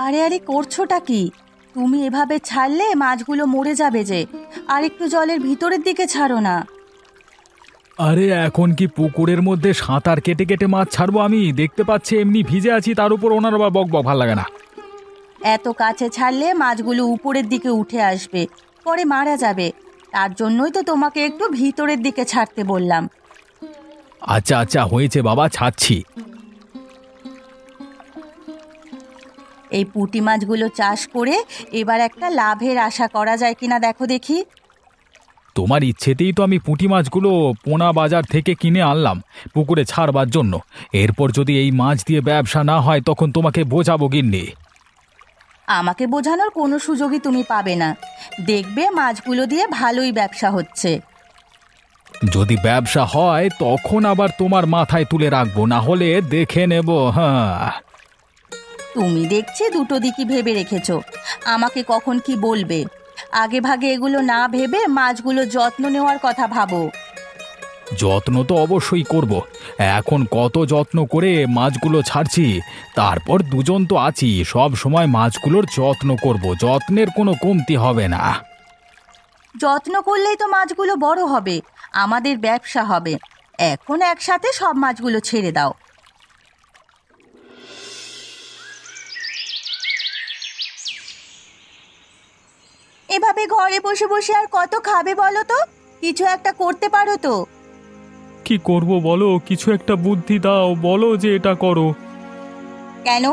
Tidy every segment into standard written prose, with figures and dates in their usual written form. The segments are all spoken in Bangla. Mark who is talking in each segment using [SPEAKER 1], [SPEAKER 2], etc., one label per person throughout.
[SPEAKER 1] আরে আরে, করছোটা কি? তুমি এভাবে ছাড়লে মাছগুলো মরে যাবে যে। আর একটু জলের ভিতরের দিকে ছাড়ো না।
[SPEAKER 2] আরে এখন কি পুকুরের মধ্যে সাঁতার কেটে কেটে মাছ ছাড়বো? আমি দেখতে পাচ্ছি এমনি ভিজে আছি, তার উপর ওনার আবার বক বক, ভাল লাগে না।
[SPEAKER 1] এত কাছে ছাড়লে মাছগুলো উপরের দিকে উঠে আসবে, পরে মারা যাবে। তার জন্যই তো তোমাকে একটু ভিতরের দিকে ছাড়তে বললাম।
[SPEAKER 2] আচ্ছা আচ্ছা, হয়েছে বাবা, ছাড়ছি।
[SPEAKER 1] এই পুঁটি মাছগুলো চাষ করে এবার একটা লাভের আশা করা যায় কিনা দেখো দেখি।
[SPEAKER 2] তোমার ইচ্ছেতেই তো আমি পুঁটি মাছগুলো পোনা বাজার থেকে কিনে আনলাম পুকুরে ছাড়বার জন্য। এরপর যদি এই মাছ দিয়ে ব্যবসা না হয় তখন তোমাকে বোঝাবো গিন্নি।
[SPEAKER 1] আমাকে বোঝানোর কোনো সুযোগই তুমি পাবে না। দেখবে মাছগুলো দিয়ে ভালোই ব্যবসা হচ্ছে।
[SPEAKER 2] যদি ব্যবসা হয় তখন আবার তোমার মাথায় তুলে রাখবো, না হলে দেখে নেব। হ্যাঁ,
[SPEAKER 1] তুমি দেখছি দুটো দিকই ভেবে রেখেছো। আমাকে কখন কি বলবে? আগে ভাগে এগুলো না ভেবে মাছগুলো যত্ন নেওয়ার কথা ভাবো।
[SPEAKER 2] যত্ন তো অবশ্যই করব। এখন কত যত্ন করে মাছগুলো ছাড়ছি, তারপর দুজন তো আছি, সব সময় মাছগুলোর যত্ন করব, যত্নের কোনো কমতি হবে না।
[SPEAKER 1] যত্ন করলেই তো মাছগুলো বড় হবে, আমাদের ব্যবসা হবে। এখন একসাথে সব মাছগুলো ছেড়ে দাও। এভাবে ঘরে বসে বসে আর কত খাবে বলো তো? কিছু একটা করতে পারো তো।
[SPEAKER 2] কি করব বলো, কিছু একটা বুদ্ধি দাও, বলো যে এটা করো।
[SPEAKER 1] কেন,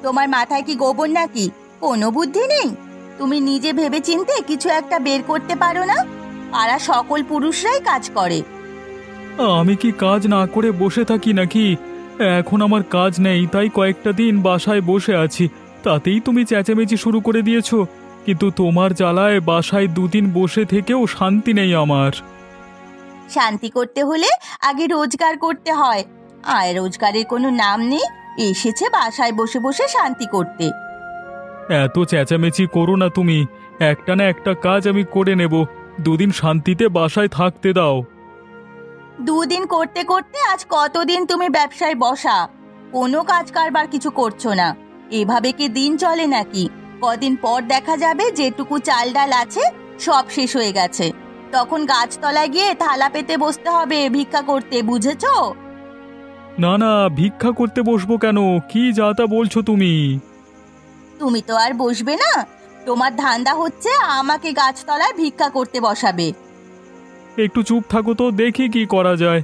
[SPEAKER 1] তোমার মাথায় কি গোবর নাকি? কোনো বুদ্ধি নেই? তুমি নিজে ভেবে চিন্তে কিছু একটা বের করতে পারো না? পাড়া সকল পুরুষরাই কাজ করে।
[SPEAKER 2] আমি কি কাজ না করে বসে থাকি নাকি? এখন আমার কাজ নেই, তাই কয়েকটা দিন বাসায় বসে আছি। তাতেই তুমি চেঁচামেচি শুরু করে দিয়েছো। কিন্তু তোমার জ্বালায় বাসায় দুদিন বসে থেকেও শান্তি নেই আমার।
[SPEAKER 1] শান্তি করতে হলে আগে রোজগার করতে হয়। আয় রোজগারের কোনো নাম নেই, এসেছে বাসায় বসে বসে শান্তি করতে।
[SPEAKER 2] এত চেঁচামেচি করো না তুমি। একটা না একটা কাজ আমি করে নেব, দুদিন শান্তিতে বাসায় থাকতে দাও।
[SPEAKER 1] দুদিন করতে করতে আজ কতদিন তুমি ব্যবসায় বসা, কোনো কাজ কারবার কিছু করছো না। এভাবে কি দিন চলে নাকি? কদিন পর দেখা যাবে যেটুকু চাল ডাল আছে সব শেষ হয়ে গেছে। তখন গাছতলায় গিয়ে থালা পেতে বসতে হবে ভিক্ষা করতে, বুঝেছো?
[SPEAKER 2] না না, ভিক্ষা করতে বসবো কেন? কি যা তা বলছো তুমি?
[SPEAKER 1] তুমি তো আর বসবে না। তোমার ধান্দা হচ্ছে আমাকে গাছতলায় ভিক্ষা করতে বসাবে।
[SPEAKER 2] একটু চুপ থাকো তো, দেখি কি করা যায়।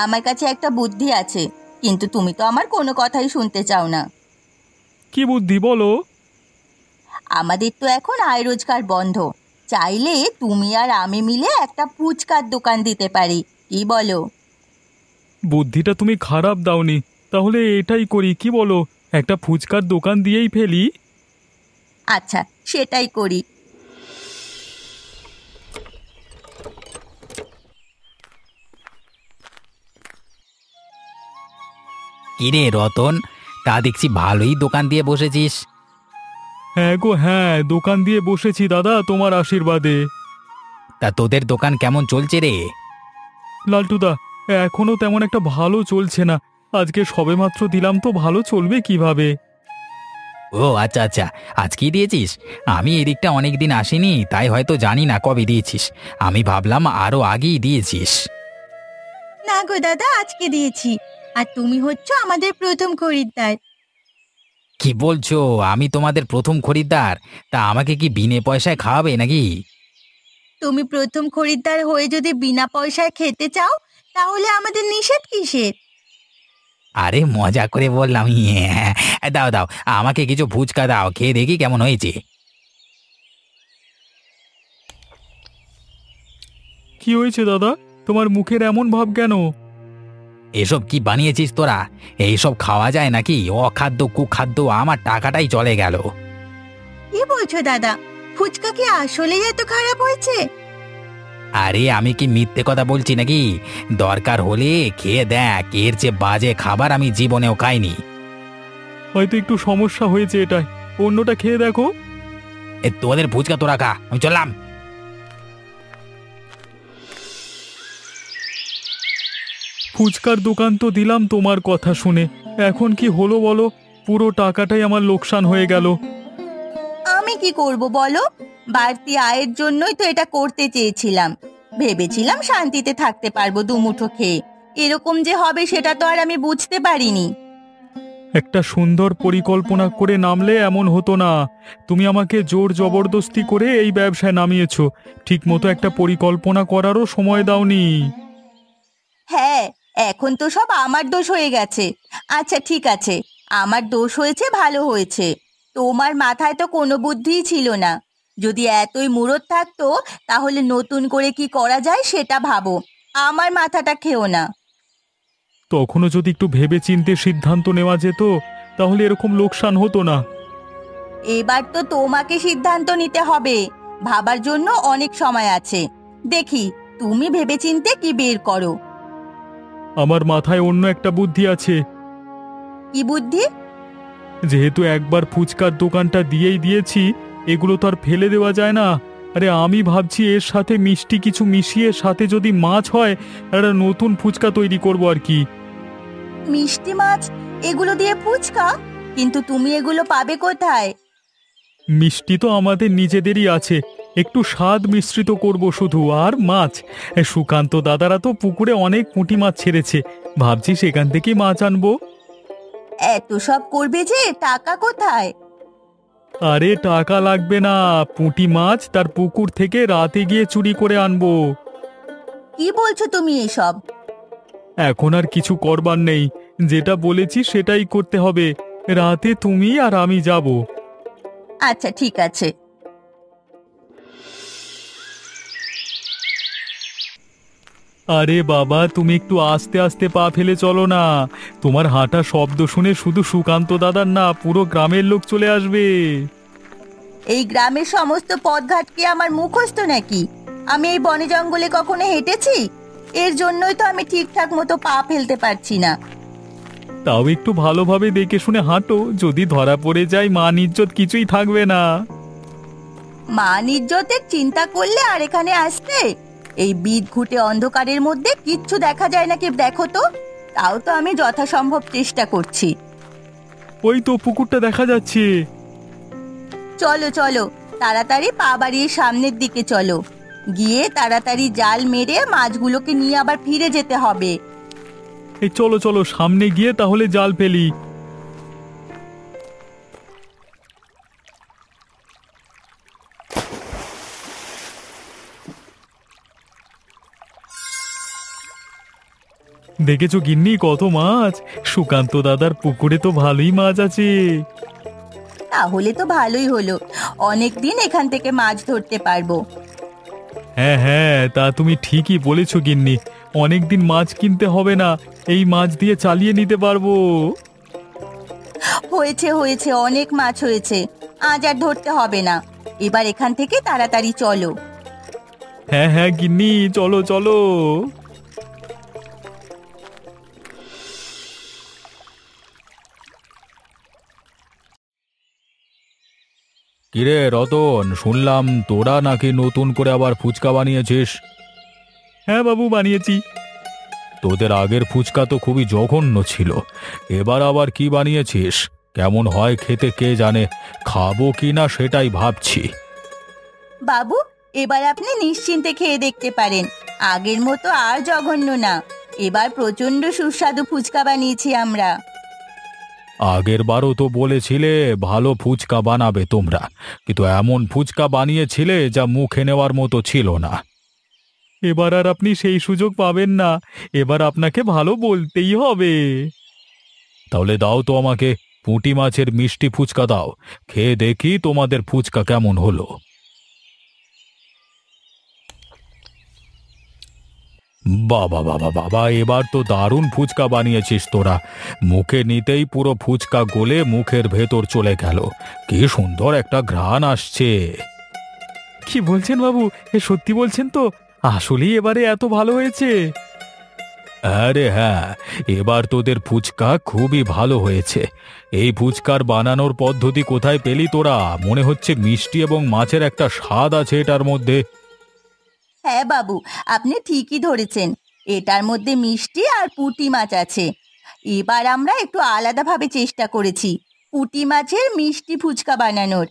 [SPEAKER 1] আমার কাছে একটা বুদ্ধি আছে, কিন্তু তুমি তো আমার কোনো কথাই শুনতে চাও না।
[SPEAKER 2] কি বুদ্ধি বলো?
[SPEAKER 1] আমাদের তো এখন আয় রোজগার বন্ধ। চাইলে তুমি আর আমি মিলে একটা ফুচকার দোকান দিতে পারি, কি বলো?
[SPEAKER 2] বুদ্ধিটা তুমি খারাপ দাওনি। তাহলে এটাই করি, কি বলো? একটা ফুচকার দোকান দিয়েই ফেলি।
[SPEAKER 1] আচ্ছা, সেটাই করি।
[SPEAKER 3] কিরে রতন, তা দেখছি ভালোই দোকান দিয়ে বসেছিস।
[SPEAKER 2] হ্যাঁ গো হ্যাঁ, দোকান দিয়ে বসেছি দাদা, তোমার আশীর্বাদে।
[SPEAKER 3] তা তোদের দোকান কেমন চলছে রে?
[SPEAKER 2] লালটুদা, এখনো তেমন একটা ভালো চলছে না। আজকে সবেমাত্র দিলাম তো, ভালো চলবে কিভাবে?
[SPEAKER 3] ও আচ্ছা আচ্ছা, আজকেই দিয়েছিস? আমি এদিকটা অনেক দিন আসিনি, তাই হয়তো জানি না কবে দিয়েছিস। আমি ভাবলাম আরো আগেই দিয়েছিস।
[SPEAKER 1] না গো দাদা, আজকে দিয়েছি। আর তুমি হচ্ছ আমাদের প্রথম খরিদ্দার।
[SPEAKER 3] কি বলছো? আমি তোমাদের প্রথম খরিদ্দার? তা আমাকে কি বিনে পয়সায় খাওয়াবে নাকি?
[SPEAKER 1] তুমি প্রথম খরিদ্দার হয়ে যদি বিনা পয়সায় খেতে চাও, তাহলে আমাদের নিষেধ কিসের?
[SPEAKER 3] আরে মজা করে বললাম। দাও দাও, আমাকে কিছু ফুচকা দাও, খেয়ে দেখি কেমন হয়েছে।
[SPEAKER 2] কি হয়েছে দাদা, তোমার মুখের এমন ভাব কেন?
[SPEAKER 3] এসব কি বানিয়েছিস তোরা? এইসব খাওয়া যায় নাকি? অখাদ্য কুখাদ্য, আমার টাকাটাই চলে গেল।
[SPEAKER 1] কি বলছো দাদা? ফুচকা কি আসলেই এত খারাপ হয়েছে?
[SPEAKER 3] আরে আমি কি মিথ্যে কথা বলছি নাকি? দরকার হলে খেয়ে দেখ, এর চেয়ে বাজে খাবার আমি জীবনেও খাইনি।
[SPEAKER 2] হয়তো একটু সমস্যা হয়েছে এটাই, অন্যটা খেয়ে দেখো।
[SPEAKER 3] তোদের ফুচকা তোরা খা, আমি চললাম।
[SPEAKER 2] ফুচকার দোকান তো দিলাম তোমার কথা শুনে, এখন কি হলো বলো? পুরো টাকাটাই আমার লোকসান হয়ে গেল।
[SPEAKER 1] আমি কি করব বলো? বাড়তি আয়ের জন্যই তো এটা করতে চেয়েছিলাম। ভেবেছিলাম শান্তিতে থাকতে পারবো দুমুঠো খেয়ে। এরকম যে হবে সেটা তো আর আমি বুঝতে পারিনি।
[SPEAKER 2] একটা সুন্দর পরিকল্পনা করে নামলে এমন হতো না। তুমি আমাকে জোর জবরদস্তি করে এই ব্যবসায় নামিয়েছো। ঠিক মতো একটা পরিকল্পনা করারও সময় দাওনি।
[SPEAKER 1] হ্যাঁ, এখন তো সব আমার দোষ হয়ে গেছে। আচ্ছা ঠিক আছে, আমার দোষ হয়েছে, ভালো হয়েছে। তোমার মাথায় তো কোনো বুদ্ধিই ছিল না। যদি এতই মুরদ থাকতো তাহলে নতুন করে কি করা যায় সেটা ভাবো। আমার মাথাটা খেও না।
[SPEAKER 2] তখনও যদি একটু ভেবেচিন্তে সিদ্ধান্ত নেওয়া যেত তাহলে এরকম লোকসান হতো না।
[SPEAKER 1] এবার তো তোমাকে সিদ্ধান্ত নিতে হবে। ভাবার জন্য অনেক সময় আছে। দেখি তুমি ভেবেচিন্তে কি বের করো।
[SPEAKER 2] আমার মাথায় অন্য একটা বুদ্ধি আছে।
[SPEAKER 1] কি বুদ্ধি?
[SPEAKER 2] যেহেতু একবার ফুচকার দোকানটা দিয়েই দিয়েছি, এগুলো তো আর ফেলে দেওয়া যায় না। আরে আমি ভাবছি এর সাথে মিষ্টি কিছু মিশিয়ে সাথে যদি মাছ হয়, একটা নতুন ফুচকা তৈরি করব আর কি।
[SPEAKER 1] মিষ্টি মাছ? এগুলো দিয়ে ফুচকা? কিন্তু তুমি এগুলো পাবে কোথায়?
[SPEAKER 2] মিষ্টি তো আমাদের নিজেদেরই আছে, একটু স্বাদ মিশ্রিত করব শুধু। আর মাছ, সুকান্ত দাদারা তো পুকুরে অনেক পুঁটি মাছ ছেড়েছে, ভাবছি সেখান থেকেই মাছ আনবো।
[SPEAKER 1] এত সব করবে যে টাকা কোথায়?
[SPEAKER 2] আরে টাকা লাগবে না, পুঁটি মাছ তার পুকুর থেকে রাতে গিয়ে চুরি করে আনবো।
[SPEAKER 1] কি বলছো তুমি এসব?
[SPEAKER 2] এখন আর কিছু করবার নেই, যেটা বলেছি সেটাই করতে হবে। রাতে তুমি আর আমি যাব।
[SPEAKER 1] আচ্ছা ঠিক আছে।
[SPEAKER 2] আরে বাবা, তুমি একটু আস্তে আস্তে পা ফেলে চলো না। তোমার হাঁটা শব্দ শুনে শুধু সুকান্ত দাদার না, পুরো গ্রামের লোক চলে আসবে।
[SPEAKER 1] এই গ্রামের সমস্ত পথঘাট কি আমার মুখস্থ নাকি? আমি এই বনে জঙ্গলে কখনো হেঁটেছি? এর জন্যই তো আমি ঠিকঠাক মতো পা ফেলতে পারছি না।
[SPEAKER 2] তাও একটু ভালোভাবে দেখে শুনে হাঁটো, যদি ধরা পড়ে যায় মান ইজ্জত কিছুই থাকবে না।
[SPEAKER 1] মান ইজ্জতের চিন্তা করলে আর এখানে আসতে? এই বিদঘুটে অন্ধকারের মধ্যে কিচ্ছু দেখা যায় নাকি দেখো তো। তাও তো আমি যথাসম্ভব চেষ্টা করছি।
[SPEAKER 2] ওই তো পুকুরটা দেখা যাচ্ছে।
[SPEAKER 1] চলো চলো, তাড়াতাড়ি পা বাড়িয়ে সামনের দিকে চলো। গিয়ে তাড়াতাড়ি জাল মেরে মাছগুলোকে নিয়ে আবার ফিরে যেতে হবে।
[SPEAKER 2] এই চলো চলো, সামনে গিয়ে তাহলে জাল ফেলি। দেখেছো গিন্নি কত মাছ? সুকান্ত দাদার পুকুরে তো ভালোই মাছ আছে।
[SPEAKER 1] তাহলে তো ভালোই হলো, অনেক দিন এখান থেকে মাছ ধরতে পারবো।
[SPEAKER 2] হ্যাঁ হ্যাঁ, তা তুমি ঠিকই বলেছো গিন্নি। অনেক দিন মাছ কিনতে হবে না, এই মাছ দিয়ে চালিয়ে নিতে পারবো।
[SPEAKER 1] হয়েছে হয়েছে, অনেক মাছ হয়েছে। আজ আর ধরতে হবে না। এবার এখান থেকে তাড়াতাড়ি চলো।
[SPEAKER 2] হ্যাঁ হ্যাঁ গিন্নি, চলো চলো। কিরে রতন, শুনলাম তোরা নাকি নতুন করে আবার ফুচকা বানিয়েছিস? হ্যাঁ বাবু, বানিয়েছি। তোদের আগের ফুচকা তো খুবই জঘন্য ছিল, এবার আবার কি বানিয়েছিস? কেমন হয় খেতে কে জানে, খাবো কি না সেটাই ভাবছি।
[SPEAKER 1] বাবু, এবার আপনি নিশ্চিন্তে খেয়ে দেখতে পারেন। আগের মতো আর জঘন্য না। এবার প্রচন্ড সুস্বাদু ফুচকা বানিয়েছি আমরা।
[SPEAKER 2] আগের বারও তো বলেছিলে ভালো ফুচকা বানাবে তোমরা, কিন্তু এমন ফুচকা বানিয়েছিলে যা মুখে নেওয়ার মতো ছিল না। এবার আর আপনি সেই সুযোগ পাবেন না, এবার আপনাকে ভালো বলতেই হবে। তাহলে দাও তো আমাকে পুঁটি মাছের মিষ্টি ফুচকা দাও, খেয়ে দেখি তোমাদের ফুচকা কেমন হলো। বাবা বাবা বাবা, এবার তো দারুণ ফুচকা বানিয়েছিস তোরা। মুখে নিতেই পুরো ফুচকা গলে মুখের ভেতর চলে গেল। কি সুন্দর একটা ঘ্রাণ আসছে। কি বলছেন বাবু, এ সত্যি বলছেন তো? আসলেই এবারে এত ভালো হয়েছে? আরে হ্যাঁ, এবার তোদের ফুচকা খুবই ভালো হয়েছে। এই ফুচকার বানানোর পদ্ধতি কোথায় পেলি তোরা? মনে হচ্ছে মিষ্টি এবং মাছের একটা স্বাদ আছে এটার মধ্যে।
[SPEAKER 1] হ্যাঁ বাবু, আপনি ঠিকই ধরেছেন। এটার মধ্যে মিষ্টি আর পুঁটি মাছ আছে। এবার আমরা একটু আলাদাভাবে চেষ্টা করেছি। পুঁটি মাছের মিষ্টি ফুচকা বানানোর।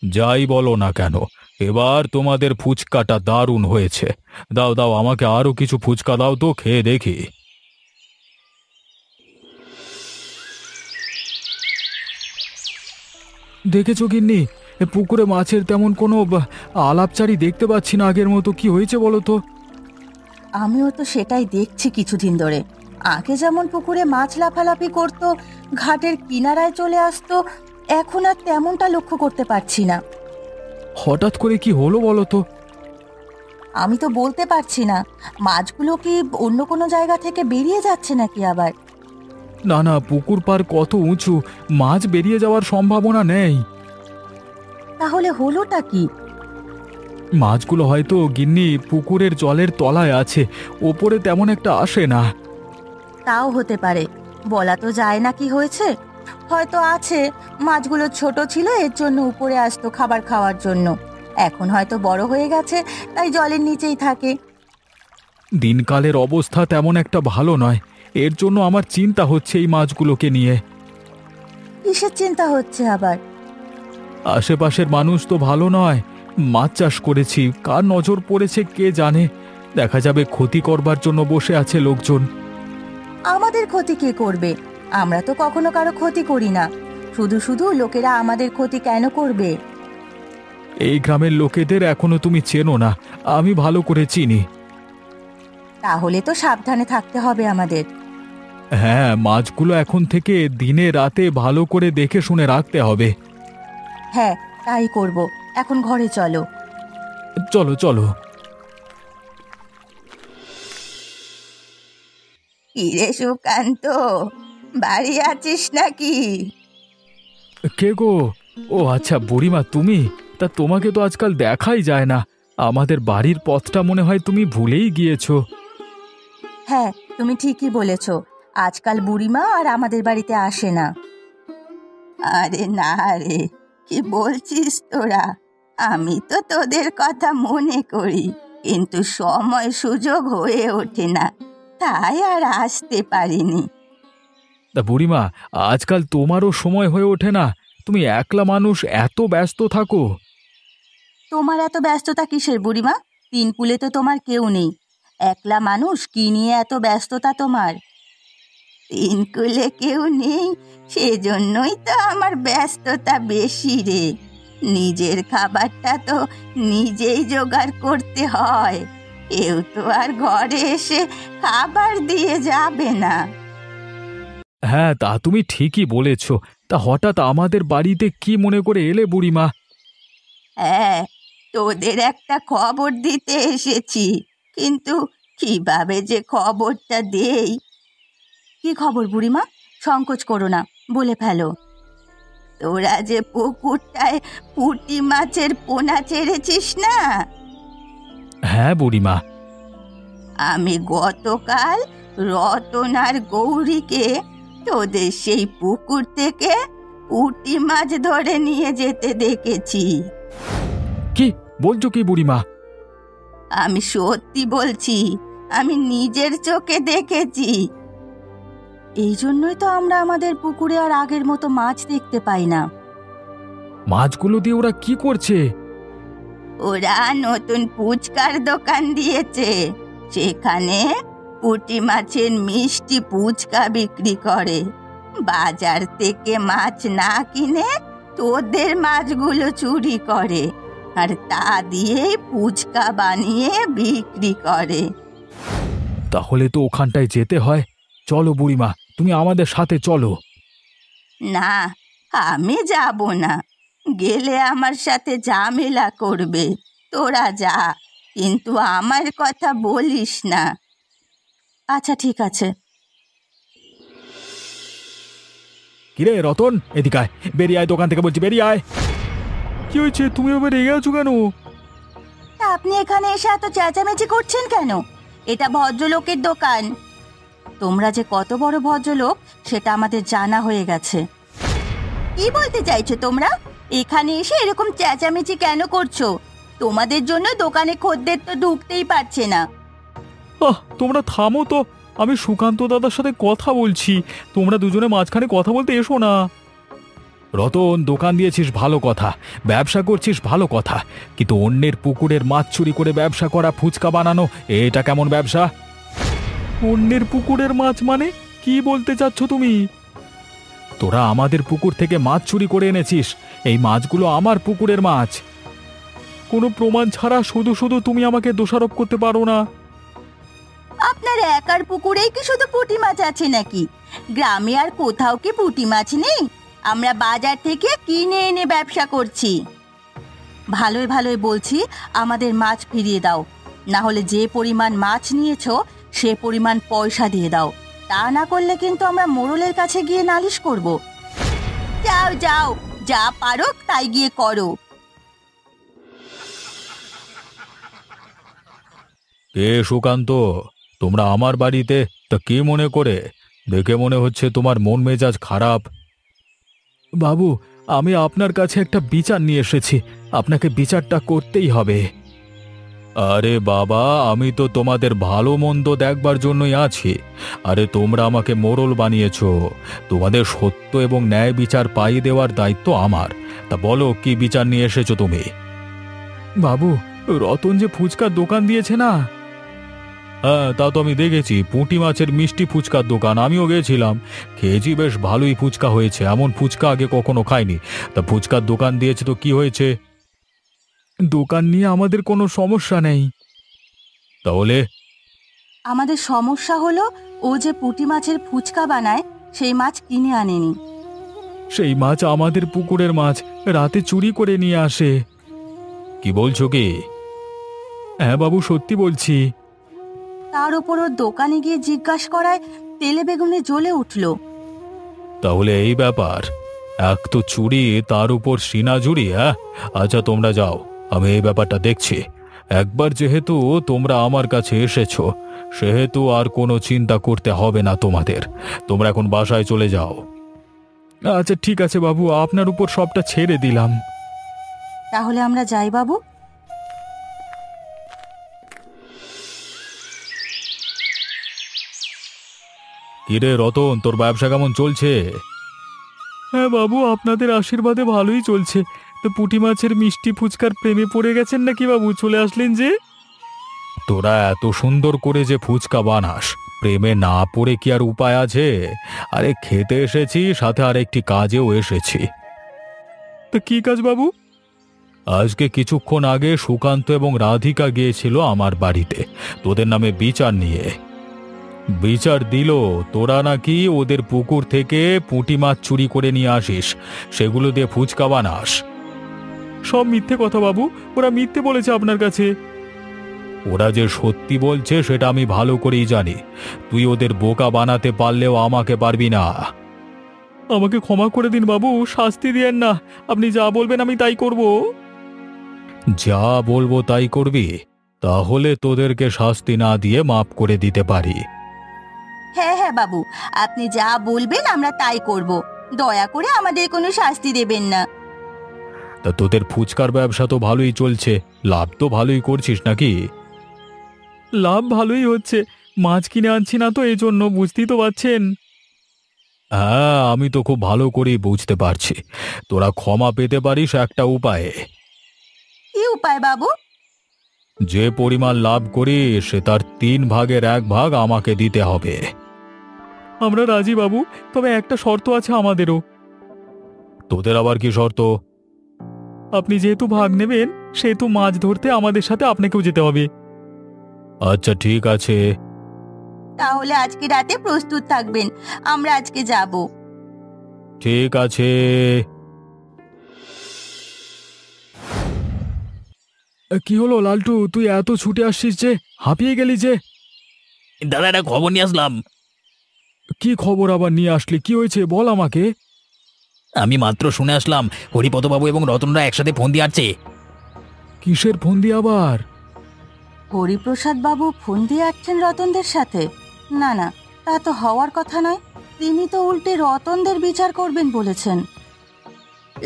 [SPEAKER 2] যাই বলো না কেন, এবার তোমাদের ফুচকাটা দারুণ হয়েছে। দাও দাও, আমাকে আরো কিছু ফুচকা দাও তো, খেয়ে দেখি। দেখেছো গিন্নি, এ পুকুরে মাছের তেমন কোনো আলাপচারি দেখতে পাচ্ছি না আগের মতো। কি হয়েছে বলো তো?
[SPEAKER 1] আমিও তো সেটাই দেখছি কিছুদিন ধরে। আগে যেমন পুকুরে মাছ লাফালাফি করতো, ঘাটের কিনারায় চলে আসতো, এখন আর তেমনটা লক্ষ্য করতে পারছি না।
[SPEAKER 2] হঠাৎ করে কি হলো বলো তো?
[SPEAKER 1] আমি তো বলতে পারছি না, মাছগুলো কি অন্য কোনো জায়গা থেকে বেরিয়ে যাচ্ছে নাকি আবার?
[SPEAKER 2] না না, পুকুর পার কত উঁচু, মাছ বেরিয়ে যাওয়ার সম্ভাবনা নেই।
[SPEAKER 1] তাহলে হলোটা কি?
[SPEAKER 2] মাছগুলো হয়তো গিন্নি পুকুরের জলের তলায় আছে, ওপরে তেমন একটা আসে না।
[SPEAKER 1] তাও হতে পারে, বলা তো যায় না কি হয়েছে। হয়তো আছে, মাছগুলো ছোট ছিল এর জন্য উপরে আসতো খাবার খাওয়ার জন্য। এখন হয়তো বড় হয়ে গেছে, তাই জলের নিচেই থাকে।
[SPEAKER 2] দিনকালের অবস্থা তেমন একটা ভালো নয়, এর জন্য আমার চিন্তা হচ্ছে এই মাছগুলোকে নিয়ে।
[SPEAKER 1] কিসের চিন্তা হচ্ছে আবার?
[SPEAKER 2] আশেপাশের মানুষ তো ভালো নয়। মাছ চাষ করেছি, কার নজর পড়েছে কে জানে। দেখা যাবে ক্ষতি করবার জন্য বসে আছে লোকজন।
[SPEAKER 1] আমাদের ক্ষতি কে করবে? আমরা তো কখনো কারো ক্ষতি করি না। শুধু শুধু লোকেরা আমাদের ক্ষতি কেন করবে?
[SPEAKER 2] এই গ্রামের লোকেদের এখনো তুমি চেনো না, আমি ভালো করে চিনি।
[SPEAKER 1] তাহলে তো সাবধানে থাকতে হবে আমাদের।
[SPEAKER 2] হ্যাঁ, মাছগুলো এখন থেকে দিনে রাতে ভালো করে দেখে শুনে রাখতে হবে।
[SPEAKER 1] হ্যাঁ, তাই করব। এখন ঘরে চলো।
[SPEAKER 2] চলো চলো।
[SPEAKER 1] কিরে সুকান্ত, বাড়ি আছিস নাকি?
[SPEAKER 2] কে গো? ও আচ্ছা, বুড়িমা তুমি। তা তোমাকে তো আজকাল দেখাই যায় না। আমাদের বাড়ির পথটা মনে হয় তুমি ভুলেই গিয়েছো।
[SPEAKER 1] হ্যাঁ, তুমি ঠিকই বলেছ। আজকাল বুড়িমা আর আমাদের বাড়িতে আসে না। আরে না রে, কি বলছিস তোরা? আমি তো তোদের কথা মনে করি, কিন্তু সময় সুযোগ হয়ে ওঠে না, তাই আর আসতে পারিনি।
[SPEAKER 2] তা বুড়িমা, আজকাল তোমারও সময় হয়ে ওঠে না? তুমি একলা মানুষ, এত ব্যস্ত থাকো।
[SPEAKER 1] তোমার এত ব্যস্ততা কিসের বুড়িমা? তিন কুলে তো তোমার কেউ নেই, একলা মানুষ, কি নিয়ে এত ব্যস্ততা তোমার? তিন কুলে কেউ নেই সেজন্যই তো আমার ব্যস্ততা বেশি রে। নিজের খাবারটা তো নিজেই জোগাড় করতে হয়, কেউ তো আর ঘরে এসে খাবার দিয়ে যাবে না।
[SPEAKER 2] হ্যাঁ, তা তুমি ঠিকই বলেছ। তা হঠাৎ আমাদের বাড়িতে কি মনে করে এলে বুড়িমা?
[SPEAKER 1] হ্যাঁ, তোদের একটা খবর দিতে এসেছি, কিন্তু কিভাবে যে খবরটা দেই। কি খবর বুড়িমা? সংকোচ করো না, বলে ফেলো। তোরা যে পুকুরটায় পুঁটি মাছের পোনা ছেড়েছিস না?
[SPEAKER 2] হ্যাঁ বুড়িমা।
[SPEAKER 1] আমি গতকাল রতন আর গৌরীকে তোদের সেই পুকুর থেকে পুঁটি মাছ ধরে নিয়ে যেতে দেখেছি।
[SPEAKER 2] কি বলছো কি বুড়িমা?
[SPEAKER 1] আমি সত্যি বলছি, আমি নিজের চোখে দেখেছি। এই জন্যই তো আমরা আমাদের পুকুরে আর আগের মতো মাছ দেখতে পাই না।
[SPEAKER 2] মাছগুলো দিয়ে ওরা কি করছে?
[SPEAKER 1] ওরা নতুন ফুচকার দোকান দিয়েছে, সেখানে পুঁটি মাছের মিষ্টি ফুচকা বিক্রি করে। বাজার থেকে মাছ না কিনে তোদের মাছগুলো চুরি করে, আর তা দিয়ে ফুচকা বানিয়ে বিক্রি করে।
[SPEAKER 2] তাহলে তো ওখানটায় যেতে হয়। চলো বুড়িমা, তুমি আমাদের সাথে চলো।
[SPEAKER 1] না, আমি যাব না, গেলে আমার সাথে ঝামেলা করবে। তোরা যা, কিন্তু আমার কথা বলিস না। আচ্ছা ঠিক আছে।
[SPEAKER 2] কিরে রতন, এদিকে আয়, বেরিয়ে আয়, দোকান থেকে বলছি, বেরিয়ে আয়। কি হয়েছে, তুমি এবার রেগে আছো কেন?
[SPEAKER 1] তা আপনি এখানে এসে এত চেঁচামেচি করছেন কেন? এটা ভদ্রলোকের দোকান। তোমরা যে কত বড় ভদ্রলোক সেটা আমাদের জানা হয়ে গেছে। কি বলতে চাইছো তোমরা? এখানে এসে এরকম চেঁচামেচি কেন করছো? তোমাদের জন্য দোকানে খদ্দের তো ঢুকতেই পারছে না।
[SPEAKER 2] তোমরা থামো তো, আমি সুকান্ত দাদার সাথে কথা বলছি। তোমরা দুজনে মাঝখানে কথা বলতে এসো না। রতন, দোকান দিয়েছিস ভালো কথা, ব্যবসা করছিস ভালো কথা, কিন্তু অন্যের পুকুরের মাছ চুরি করে ব্যবসা করা, ফুচকা বানানো, এটা কেমন ব্যবসা? অন্যের পুকুরের মাছ মানে কি বলতে চাচ্ছ তুমি? তোরা আমাদের পুকুর থেকে মাছ চুরি করে এনেছিস। এই মাছগুলো আমার পুকুরের মাছ। কোনো প্রমাণ ছাড়া শুধু শুধু তুমি আমাকে দোষারোপ করতে পারো না।
[SPEAKER 1] আপনার একার পুকুরেই কি শুধু পুঁটি মাছ আছে নাকি? গ্রামে আর কোথাও কি পুঁটি মাছ নেই? আমরা বাজার থেকে কিনে এনে ব্যবসা করছি। ভালোই ভালোই বলছি, আমাদের মাছ ফিরিয়ে দাও, না হলে যে পরিমাণ মাছ নিয়েছো সে পরিমাণ পয়সা দিয়ে দাও। তা না করলে কিন্তু আমরা মোড়লের কাছে গিয়ে নালিশ করব। যাও যাও, যা পারো তাই গিয়ে করো।
[SPEAKER 2] এ সুকান্ত, তোমরা আমার বাড়িতে? তা কি মনে করে? দেখে মনে হচ্ছে তোমার মন মেজাজ খারাপ। বাবু, আমি আপনার কাছে একটা বিচার নিয়ে এসেছি, আপনাকে বিচারটা করতেই হবে। আরে বাবা, আমি তো তোমাদের ভালো মন্দ দেখবার জন্যই আছি। আরে তোমরা আমাকে মোড়ল বানিয়েছো, তোমাদের সত্য এবং ন্যায় বিচার পাইয়ে দেওয়ার দায়িত্ব আমার। তা বলো, কি বিচার নিয়ে এসেছো তুমি? বাবু, রতন যে ফুচকার দোকান দিয়েছে না? হ্যাঁ, তা তো আমি দেখেছি, পুঁটি মাছের মিষ্টি ফুচকার দোকান, আমিও গেছিলাম, খেয়েছি, বেশ ভালোই ফুচকা হয়েছে। এমন ফুচকা আগে কখনো খাইনি। তা ফুচকার দোকান দিয়েছে তো কি হয়েছে? দোকান নিয়ে আমাদের কোনো সমস্যা নেই। তাহলে?
[SPEAKER 1] আমাদের সমস্যা হলো, ও যে পুঁটি মাছের ফুচকা বানায় সেই মাছ কিনে আনেনি।
[SPEAKER 2] সেই মাছ আমাদের পুকুরের মাছ, রাতে চুরি করে নিয়ে আসে। কি বলছো কি? হ্যাঁ বাবু, সত্যি বলছি।
[SPEAKER 1] তার উপর ওর দোকানে গিয়ে জিজ্ঞাসা করায় তেলে বেগুনে জ্বলে উঠল।
[SPEAKER 2] তাহলে এই ব্যাপার, এক তো চুরি, তার উপর সিনাজুরি। হ্যাঁ, আচ্ছা তোমরা যাও, আমি এই ব্যাপারটা দেখছি। একবার যেহেতু তোমরা আমার কাছে এসেছো, সেহেতু আর কোনো চিন্তা করতে হবে না তোমাদের। তোমরা এখন বাসায় চলে যাও। আচ্ছা ঠিক আছে বাবু, আপনার উপর সবটা ছেড়ে দিলাম।
[SPEAKER 1] তাহলে আমরা যাই বাবু।
[SPEAKER 2] কিরে রতন, তোর ব্যবসা কেমন চলছে? হ্যাঁ বাবু, আপনাদের আশীর্বাদে ভালোই চলছে। তো পুঁটি মাছের মিষ্টি ফুচকার প্রেমে পড়ে গেছেন নাকি বাবু? চলে আসলেন যে। তোরা এত সুন্দর করে যে ফুচকা বানাস, প্রেমে না পড়ে কি আর উপায় আছে? আরে খেতে এসেছি, সাথে আর একটি কাজেও এসেছি। তো কি কাজ বাবু? আজকে কিছুক্ষণ আগে সুকান্ত এবং রাধিকা গিয়েছিল আমার বাড়িতে তোদের নামে বিচার নিয়ে। বিচার দিল তোরা নাকি ওদের পুকুর থেকে পুঁটি মাছ চুরি করে নিয়ে আসিস, সেগুলো দিয়ে ফুচকা বানাস। সব মিথ্যে কথা বাবু, ওরা মিথ্যে বলেছে আপনার কাছে। ওরা যে সত্যি বলছে সেটা আমি ভালো করেই জানি। তুই ওদের বোকা বানাতে পারলেও আমাকে পারবি না। আমাকে ক্ষমা করে দিন বাবু, শাস্তি দিয়েন না। আপনি যা বলবেন আমি তাই করব। যা বলবো তাই করবি? তাহলে তোদেরকে শাস্তি না দিয়ে মাফ করে দিতে পারি।
[SPEAKER 1] হ্যাঁ হ্যাঁ বাবু, আপনি যা বলবেন আমরা তাই করব। দয়া করে আমাদের কোনো শাস্তি দেবেন না।
[SPEAKER 2] তা তোদের ফুচকার ব্যবসা তো ভালোই চলছে, লাভ তো ভালোই করছিস নাকি? লাভ ভালোই হচ্ছে, মাছ কিনে আনছি না তো, এই জন্য, বুঝতেই তো পারছেন। হ্যাঁ, আমি তো খুব ভালো করেই বুঝতে পারছি। তোরা ক্ষমা পেতে পারিস একটা উপায়ে।
[SPEAKER 1] কি উপায় বাবু?
[SPEAKER 2] যে পরিমাণ লাভ করিস সে তার 3 ভাগের 1 ভাগ আমাকে দিতে হবে। আমরা রাজি বাবু, তবে একটা শর্ত আছে আমাদেরও। তোদের আবার কি শর্ত? আপনি যেহেতু ভাগ নেবেন, সেহেতু মাছ ধরতে আমাদের সাথে আপনাকেও যেতে হবে। আচ্ছা ঠিক আছে।
[SPEAKER 1] তাহলে আজকে রাতে প্রস্তুত থাকবেন, আমরা আজকে যাব।
[SPEAKER 2] ঠিক আছে। কি হলো লালটু, তুই এত ছুটে আসছিস যে? হাঁপিয়ে গেলি যে?
[SPEAKER 3] দাদা, একটা খবর নিয়ে আসলাম।
[SPEAKER 2] কি খবর আবার নিয়ে আসলি? কি হয়েছে বল আমাকে।
[SPEAKER 3] আমি মাত্র শুনে আসলাম, হরিপদবাবু এবং রতনরা একসাথে ফোন দিয়ে আসছে।
[SPEAKER 2] কিসের ফোন দিয়ে আবার?
[SPEAKER 1] হরিপ্রসাদ বাবু ফোন দিয়ে আসছেন রতনদের সাথে? না না, তা তো হওয়ার কথা নয়। তিনি তো উল্টে রতনদের বিচার করবেন বলেছেন।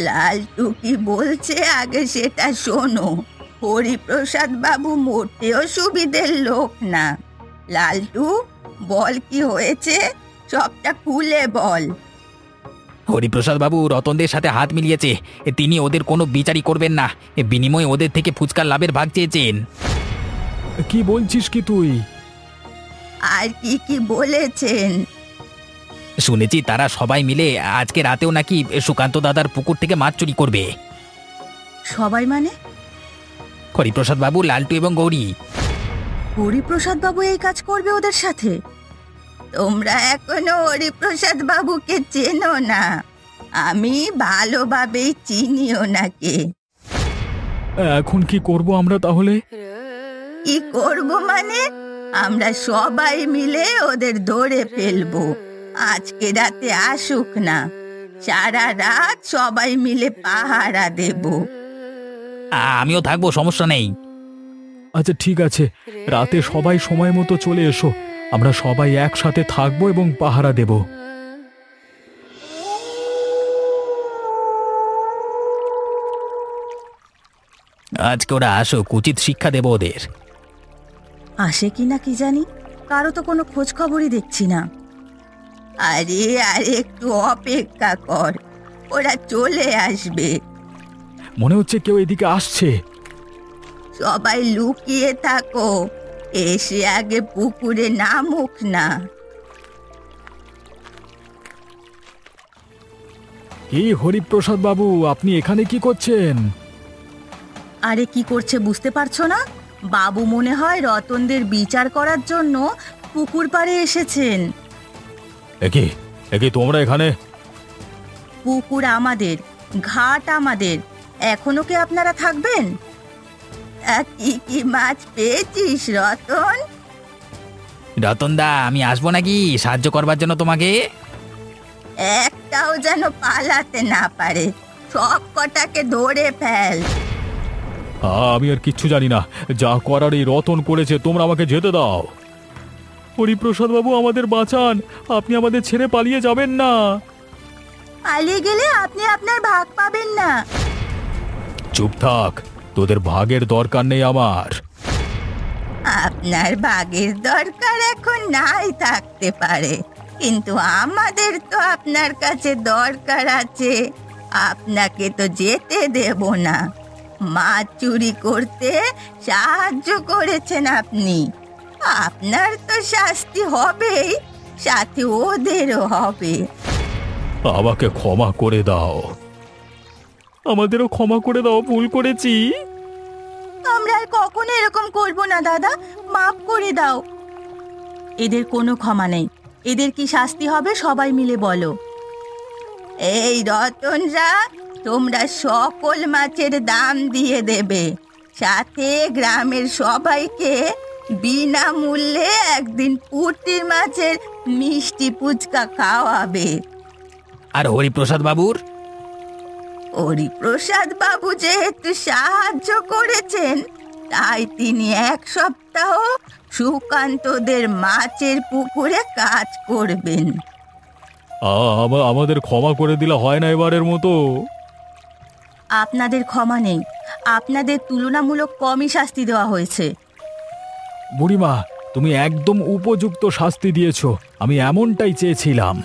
[SPEAKER 1] লালটু কি বলছে আগে সেটা শোনো। হরিপ্রসাদ বাবু মোটেও সুবিধের লোক না। লালটু, বল কি হয়েছে, সবটা খুলে বল।
[SPEAKER 3] হরিপ্রসাদ বাবু রতনদের সাথে হাত মিলিয়েছে। তিনি ওদের কোনো বিচারই করবেন না। বিনিময়ে ওদের থেকে ফুচকার লাভের ভাগ চেয়েছেন।
[SPEAKER 2] কি বলছিস কি তুই?
[SPEAKER 1] আর কি কি বলেছেন?
[SPEAKER 3] শুনেছি তারা সবাই মিলে আজকে রাতেও নাকি সুকান্ত দাদার পুকুর থেকে মাছ চুরি করবে।
[SPEAKER 1] সবাই মানে?
[SPEAKER 3] হরিপ্রসাদ বাবু, লালটু এবং গৌরী।
[SPEAKER 1] হরিপ্রসাদ বাবু এই কাজ করবে ওদের সাথে? তোমরা এখনো হরিপ্রসাদ বাবুকে চেনো না। আমি ভালোভাবেই চিনি ওনাকে।
[SPEAKER 2] এখন কি করব আমরা তাহলে?
[SPEAKER 1] কি করব মানে? আমরা সবাই মিলে ওদের ধরে ফেলবো। আজকে রাতে আসুক না, সারা রাত সবাই মিলে পাহারা দেব।
[SPEAKER 3] আমিও থাকবো, সমস্যা নেই।
[SPEAKER 2] আচ্ছা ঠিক আছে, রাতে সবাই সময় মতো চলে এসো। আমরা সবাই একসাথে থাকবো এবং পাহারা দেব।
[SPEAKER 3] আজকে ওরা আসুক, উচিত শিক্ষা দেব ওদের।
[SPEAKER 1] আসে কি না কি জানি, কারো তো কোনো খোঁজ খবরই দেখছি না। আরে আরে একটু অপেক্ষা কর, ওরা চলে আসবে।
[SPEAKER 2] মনে হচ্ছে কেউ এদিকে আসছে।
[SPEAKER 1] সবাই লুকিয়ে থাকো, এসে আগে পুকুরে নামুক না।
[SPEAKER 2] কি হরিপ্রসাদ বাবু, আপনি এখানে কি করছেন?
[SPEAKER 1] আরে কি করছে বুঝতে পারছো না? বাবু মনে হয় রতনদের বিচার করার জন্য পুকুর পাড়ে এসেছেন।
[SPEAKER 2] একি তোমরা এখানে?
[SPEAKER 1] পুকুর আমাদের, ঘাট আমাদের, এখনো কি আপনারা থাকবেন? কি কি মাছ পেয়েছিস রতন?
[SPEAKER 3] রতনদা, আমি আসবো নাকি সাহায্য করবার জন্য তোমাকে?
[SPEAKER 1] একটাও যেন পালাতে না পারে, সব কটাকে ধরে ফেল।
[SPEAKER 2] আমি আর কিচ্ছু জানি না, যা করার এই রতন করেছে। তোমরা আমাকে যেতে দাও। হরিপ্রসাদ বাবু, আমাদের বাঁচান, আপনি আমাদের ছেড়ে পালিয়ে যাবেন না।
[SPEAKER 1] পালিয়ে গেলে আপনি আপনার ভাগ পাবেন না।
[SPEAKER 2] চুপ থাক, তোদের ভাগের দরকার নেই আমার।
[SPEAKER 1] আপনার ভাগের দরকার এখন নাই থাকতে পারে, কিন্তু আমাদের তো আপনার কাছে দরকার আছে। আপনাকে তো যেতে দেব না। মাছ চুরি করতে সাহায্য করেছেন আপনি, আপনার তো শাস্তি হবেই, সাথে ওদেরও হবে।
[SPEAKER 2] আমাকে ক্ষমা করে দাও। আমাদেরও ক্ষমা করে দাও, ভুল করেছি।
[SPEAKER 1] আমরা আর কখনো এরকম করব না দাদা, মাফ করে দাও। এদের কোনো ক্ষমা নেই, এদের কি শাস্তি হবে সবাই মিলে বলো। এই রতনরা, তোমরা সকল মাছের দাম দিয়ে দেবে, সাথে গ্রামের সবাইকে বিনামূল্যে একদিন পুঁটি মাছের মিষ্টি ফুচকা খাওয়াবে।
[SPEAKER 3] আর হরিপ্রসাদ বাবুর?
[SPEAKER 1] হরিপ্রসাদ বাবু যেহেতু সাহায্য করেছেন, তাই তিনি 1 সপ্তাহ সুকান্তদের মাছের পুকুরে কাজ করবেন।
[SPEAKER 2] আমাদের ক্ষমা করে দিলে হয় না এবারের মতো?
[SPEAKER 1] আপনাদের ক্ষমা নেই, আপনাদের তুলনামূলক কমই শাস্তি দেওয়া হয়েছে।
[SPEAKER 2] বুড়িমা, তুমি একদম উপযুক্ত শাস্তি দিয়েছো, আমি এমনটাই চেয়েছিলাম।